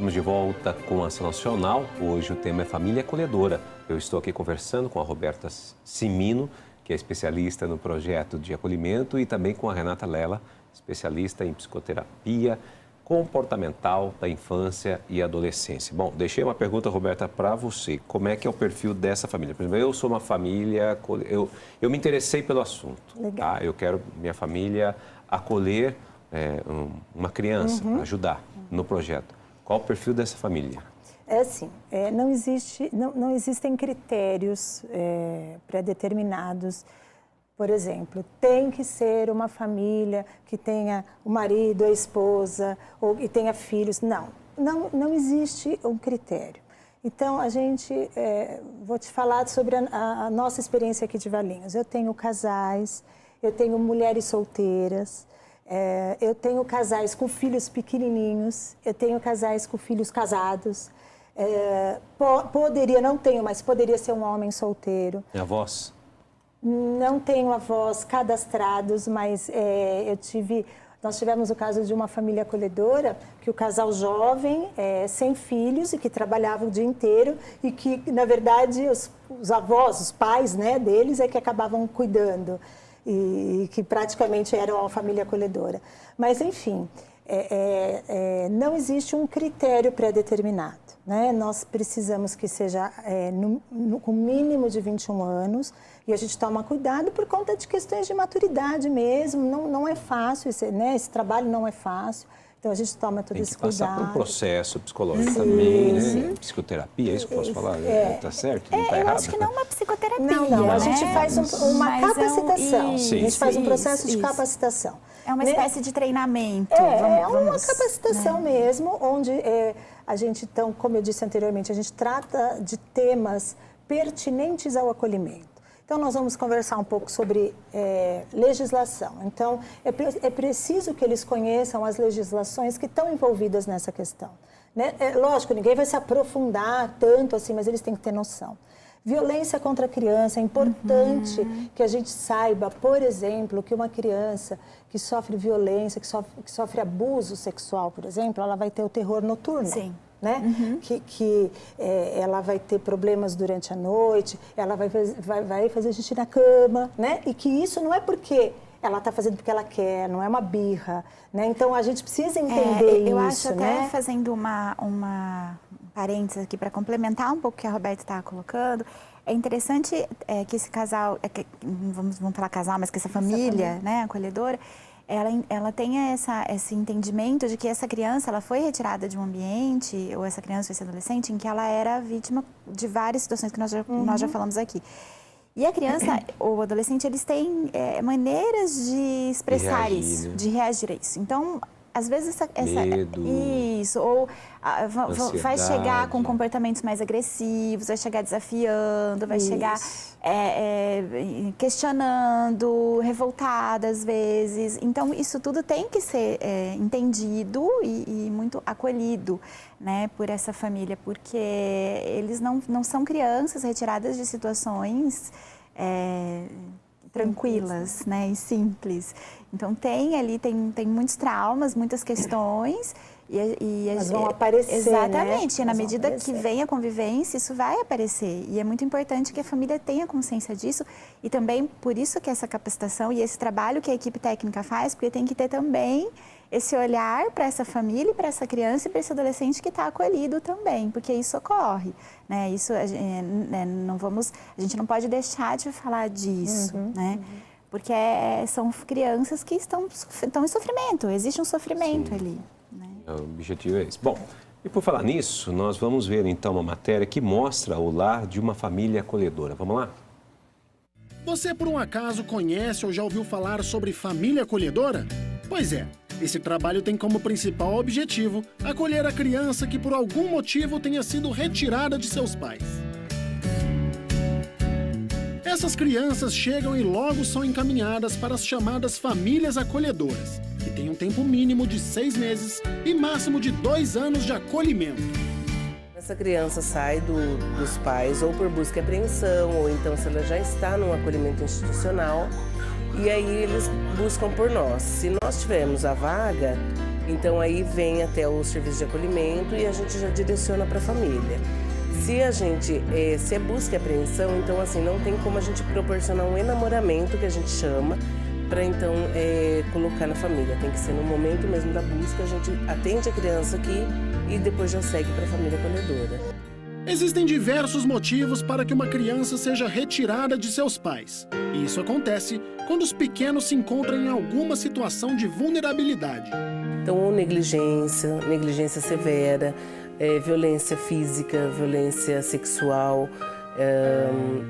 Estamos de volta com a Ação Nacional. Hoje o tema é família acolhedora. Eu estou aqui conversando com a Roberta Cimino, que é especialista no projeto de acolhimento, e também com a Renata Lela, especialista em psicoterapia comportamental da infância e adolescência. Bom, deixei uma pergunta, Roberta, para você. Como é que é o perfil dessa família? Por exemplo, eu sou uma família, eu me interessei pelo assunto. Legal. Tá? Eu quero minha família acolher uma criança, para ajudar no projeto. Qual o perfil dessa família? É assim, não existem critérios pré-determinados. Por exemplo, tem que ser uma família que tenha o marido, a esposa, ou que tenha filhos. Não existe um critério. Então, vou te falar sobre a nossa experiência aqui de Valinhos. Eu tenho casais, eu tenho mulheres solteiras, eu tenho casais com filhos pequenininhos, eu tenho casais com filhos casados. Não tenho, mas poderia ser um homem solteiro. E avós? Não tenho avós cadastrados, mas nós tivemos o caso de uma família acolhedora, que o casal jovem, sem filhos e que trabalhava o dia inteiro e que, na verdade, os avós, os pais, né, deles é que acabavam cuidando e que praticamente eram uma família acolhedora. Mas, enfim, não existe um critério pré-determinado, né? Nós precisamos que seja com mínimo de 21 anos e a gente toma cuidado por conta de questões de maturidade mesmo. Não é fácil, esse trabalho não é fácil. Então, a gente toma todo esse cuidado. Tem que passar por um processo psicológico também, né? Psicoterapia, é isso que eu posso falar? Tá certo? Não tá errado? Eu acho que não uma psicoterapia. Não. A gente faz uma capacitação. A gente faz um processo de capacitação. É uma espécie de treinamento. Uma capacitação mesmo, onde a gente, então, como eu disse anteriormente, a gente trata de temas pertinentes ao acolhimento. Então, nós vamos conversar um pouco sobre legislação. Então, é preciso que eles conheçam as legislações que estão envolvidas nessa questão. Né? Lógico, ninguém vai se aprofundar tanto assim, mas eles têm que ter noção. Violência contra a criança, é importante que a gente saiba, por exemplo, que uma criança que sofre violência, que sofre abuso sexual, por exemplo, ela vai ter o terror noturno. Sim. Né? Ela vai ter problemas durante a noite, ela vai fazer xixi na cama, né? E que isso não é porque ela está fazendo porque ela quer, não é uma birra, né? Então, a gente precisa entender isso, eu acho até, né? fazendo uma parênteses aqui para complementar um pouco o que a Roberta estava colocando, é interessante que esse casal, vamos falar casal, mas que essa família, né, acolhedora, ela tenha esse entendimento de que essa criança ela foi retirada de um ambiente, ou essa criança ou esse adolescente, em que ela era vítima de várias situações que nós já falamos aqui. E a criança ou o adolescente, eles têm maneiras de expressar isso, de reagir a isso. Então, às vezes medo, isso, ou vai chegar com comportamentos mais agressivos, vai chegar desafiando, vai chegar questionando, revoltada às vezes. Então, isso tudo tem que ser entendido e muito acolhido, né, por essa família, porque eles não são crianças retiradas de situações tranquilas, né, e simples. Então, tem muitos traumas, muitas questões. Mas vão aparecer, exatamente, né? E na medida que vem a convivência, isso vai aparecer. E é muito importante que a família tenha consciência disso. E também, por isso que essa capacitação e esse trabalho que a equipe técnica faz, porque tem que ter também esse olhar para essa família, para essa criança e para esse adolescente que está acolhido também, porque isso ocorre, né? Isso, a gente não pode deixar de falar disso, né? Porque são crianças que estão em sofrimento, existe um sofrimento ali. Né? O objetivo é esse. Bom, e por falar nisso, nós vamos ver então uma matéria que mostra o lar de uma família acolhedora. Vamos lá? Você por um acaso conhece ou já ouviu falar sobre família acolhedora? Pois é, esse trabalho tem como principal objetivo acolher a criança que por algum motivo tenha sido retirada de seus pais. Essas crianças chegam e logo são encaminhadas para as chamadas famílias acolhedoras, que têm um tempo mínimo de 6 meses e máximo de 2 anos de acolhimento. Essa criança sai dos pais ou por busca e apreensão, ou então se ela já está num acolhimento institucional, e aí eles buscam por nós. Se nós tivermos a vaga, Então aí vem até o serviço de acolhimento e a gente já direciona para a família. Se a gente, se é busca e apreensão, então assim, não tem como a gente proporcionar um enamoramento, que a gente chama, para então colocar na família. Tem que ser no momento mesmo da busca, a gente atende a criança aqui e depois já segue para a família acolhedora. Existem diversos motivos para que uma criança seja retirada de seus pais. E isso acontece quando os pequenos se encontram em alguma situação de vulnerabilidade. Então, ou negligência severa, violência física, violência sexual,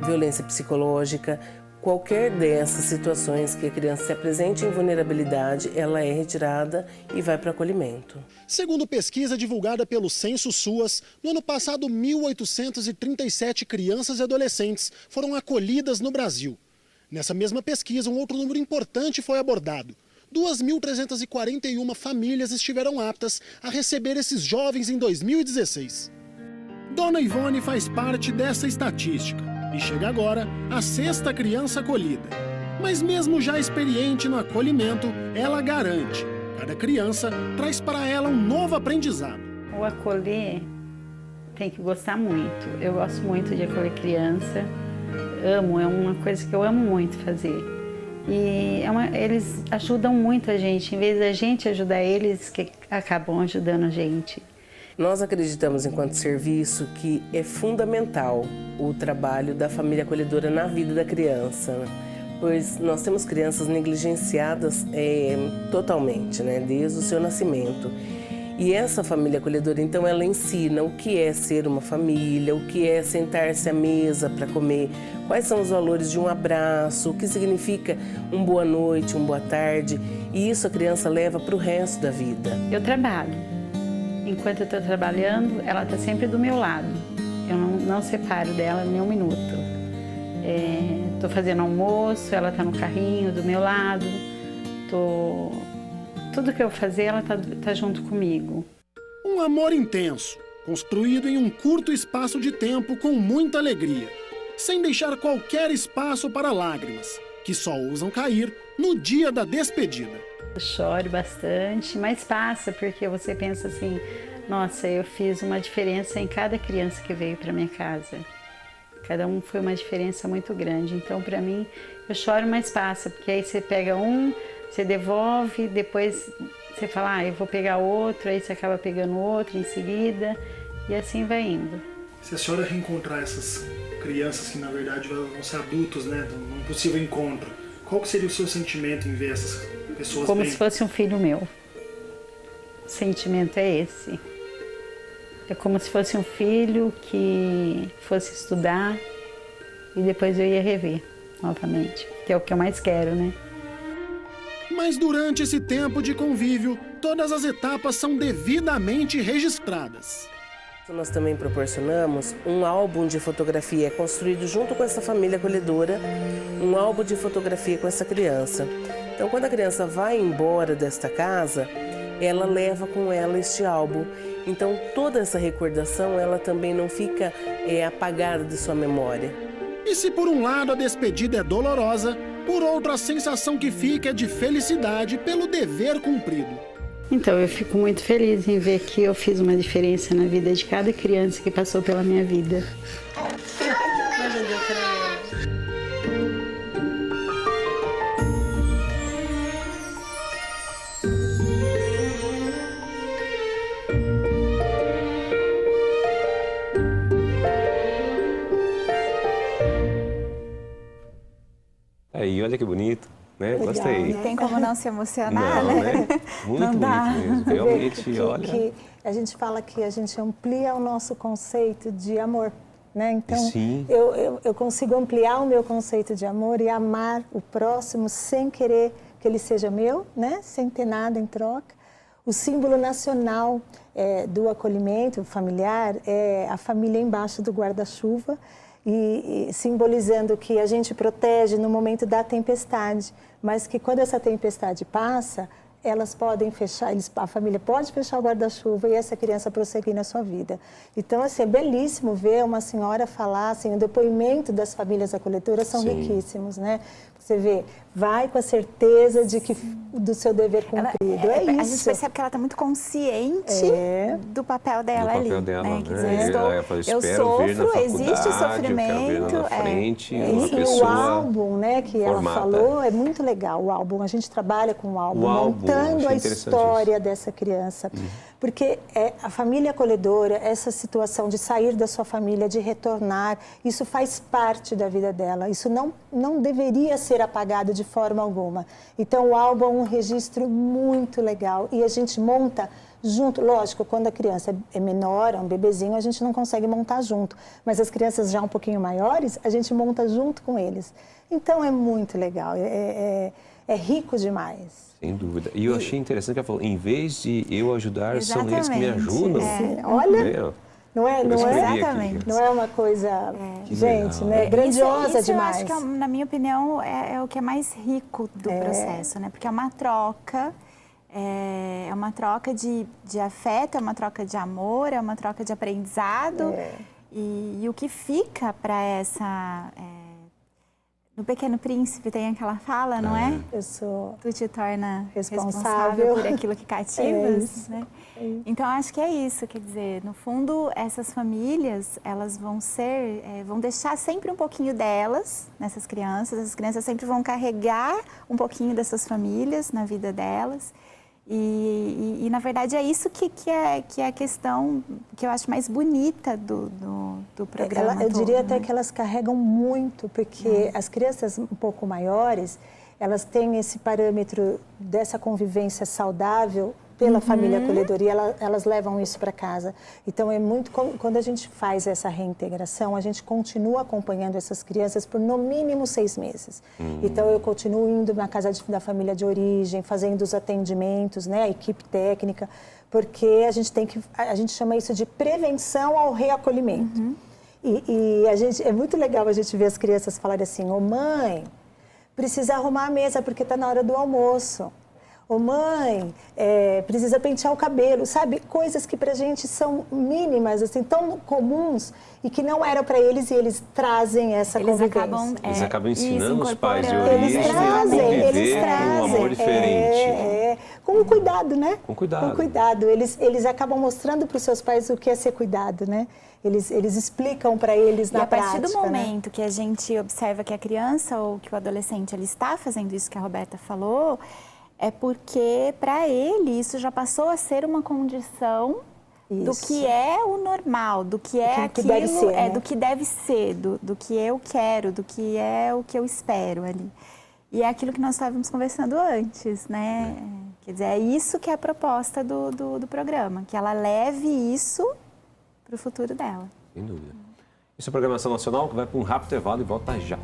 violência psicológica. Qualquer dessas situações que a criança se apresente em vulnerabilidade, ela é retirada e vai para o acolhimento. Segundo pesquisa divulgada pelo Censo SUAS, no ano passado 1.837 crianças e adolescentes foram acolhidas no Brasil. Nessa mesma pesquisa, um outro número importante foi abordado. 2.341 famílias estiveram aptas a receber esses jovens em 2016. Dona Ivone faz parte dessa estatística e chega agora a 6ª criança acolhida. Mas mesmo já experiente no acolhimento, ela garante: cada criança traz para ela um novo aprendizado. O acolher tem que gostar muito. Eu gosto muito de acolher criança, amo, é uma coisa que eu amo muito fazer. E eles ajudam muito a gente, em vez da gente ajudar eles, que acabam ajudando a gente. Nós acreditamos, enquanto serviço, que é fundamental o trabalho da família acolhedora na vida da criança, pois nós temos crianças negligenciadas totalmente, né, desde o seu nascimento. E essa família acolhedora, então, ela ensina o que é ser uma família, o que é sentar-se à mesa para comer, quais são os valores de um abraço, o que significa um boa noite, uma boa tarde, e isso a criança leva para o resto da vida. Eu trabalho. Enquanto eu estou trabalhando, ela está sempre do meu lado. Eu não separo dela nem um minuto. Estou fazendo almoço, ela está no carrinho do meu lado. Tudo que eu fazer, ela tá junto comigo. Um amor intenso, construído em um curto espaço de tempo com muita alegria, sem deixar qualquer espaço para lágrimas, que só ousam cair no dia da despedida. Eu choro bastante, mas passa, porque você pensa assim: nossa, eu fiz uma diferença em cada criança que veio para minha casa. Cada um foi uma diferença muito grande. Então, para mim, eu choro, mas passa, porque aí você pega um, você devolve, depois você fala: eu vou pegar outro, aí você acaba pegando outro em seguida, e assim vai indo. Se a senhora reencontrar essas crianças que, na verdade, vão ser adultos, né, num possível encontro, qual que seria o seu sentimento em ver essas pessoas como se fosse um filho meu. O sentimento é esse. É como se fosse um filho que fosse estudar e depois eu ia rever novamente, que é o que eu mais quero, né? Mas durante esse tempo de convívio, todas as etapas são devidamente registradas. Nós também proporcionamos um álbum de fotografia construído junto com essa família acolhedora, um álbum de fotografia com essa criança. Então, quando a criança vai embora desta casa, ela leva com ela este álbum. Então, toda essa recordação, ela também não fica apagada de sua memória. E se por um lado a despedida é dolorosa, por outro a sensação que fica é de felicidade pelo dever cumprido. Então, eu fico muito feliz em ver que eu fiz uma diferença na vida de cada criança que passou pela minha vida. E olha que bonito, né? Legal, Gostei. Não tem como não se emocionar, né? Muito Não bonito dá. mesmo. Realmente, que, olha... que a gente fala que a gente amplia o nosso conceito de amor, né? Então, Sim. eu consigo ampliar o meu conceito de amor e amar o próximo sem querer que ele seja meu, né? Sem ter nada em troca. O símbolo nacional do acolhimento familiar é a família embaixo do guarda-chuva, e simbolizando que a gente protege no momento da tempestade, mas que quando essa tempestade passa, elas podem fechar, a família pode fechar o guarda-chuva e essa criança prosseguir na sua vida. Então, assim, é belíssimo ver uma senhora falar, assim, o depoimento das famílias acolhedoras são Sim. riquíssimos, né? Você vê, vai com a certeza de que do seu dever cumprido. É isso. A gente percebe que ela está muito consciente do papel dela ali. Dela, Quer dizer, eu ver sofro, existe o sofrimento. Na frente, e o álbum, né, que ela falou, é muito legal. O álbum, a gente trabalha com o álbum, montando a história dessa criança. Porque a família acolhedora, essa situação de sair da sua família, de retornar, isso faz parte da vida dela. Isso não deveria ser apagado de forma alguma. Então, o álbum é um registro muito legal e a gente monta junto. Lógico, quando a criança é menor, é um bebezinho, a gente não consegue montar junto. Mas as crianças já um pouquinho maiores, a gente monta junto com eles. Então, é muito legal, é rico demais. Sem dúvida. E eu achei interessante que ela falou, em vez de eu ajudar, são eles que me ajudam. Olha, não é uma coisa, gente, né, grandiosa demais. Eu acho que, na minha opinião, é o que é mais rico do processo, né? Porque é uma troca, de afeto, é uma troca de amor, é uma troca de aprendizado. E o que fica para essa... No Pequeno Príncipe tem aquela fala, não é? Tu te torna responsável por aquilo que cativas, né? Então, acho que é isso, quer dizer, no fundo, essas famílias, elas vão deixar sempre um pouquinho delas nessas crianças, as crianças sempre vão carregar um pouquinho dessas famílias na vida delas. E na verdade, é isso que é a questão que eu acho mais bonita do programa. Eu diria até que elas carregam muito, porque as crianças um pouco maiores, elas têm esse parâmetro dessa convivência saudável pela família acolhedora e elas levam isso para casa. Então, é muito... Quando a gente faz essa reintegração, a gente continua acompanhando essas crianças por no mínimo 6 meses. Então, eu continuo indo na casa da família de origem, fazendo os atendimentos, né, a equipe técnica, porque a gente chama isso de prevenção ao reacolhimento. E é muito legal a gente ver as crianças falarem assim, mãe, precisa arrumar a mesa porque está na hora do almoço. Mãe, precisa pentear o cabelo, sabe? Coisas que pra gente são mínimas, assim, tão comuns e que não eram para eles e eles trazem essa convivência. Eles acabam ensinando os pais de origem a conviver com um amor diferente. Com cuidado, né? Com cuidado. Com cuidado. Eles acabam mostrando para os seus pais o que é ser cuidado, né? Eles explicam para eles na prática. E a partir do momento que a gente observa que a criança ou que o adolescente ele está fazendo isso que a Roberta falou, é porque, para ele, isso já passou a ser uma condição do que é o normal, do que é aquilo, deve ser, né? Do que deve ser, do que eu quero, do que é o que eu espero ali. E é aquilo que nós estávamos conversando antes, né? Quer dizer, é isso que é a proposta do programa, que ela leve isso para o futuro dela. Sem dúvida. Isso é a Programação Nacional, que vai para um rápido intervalo e volta já.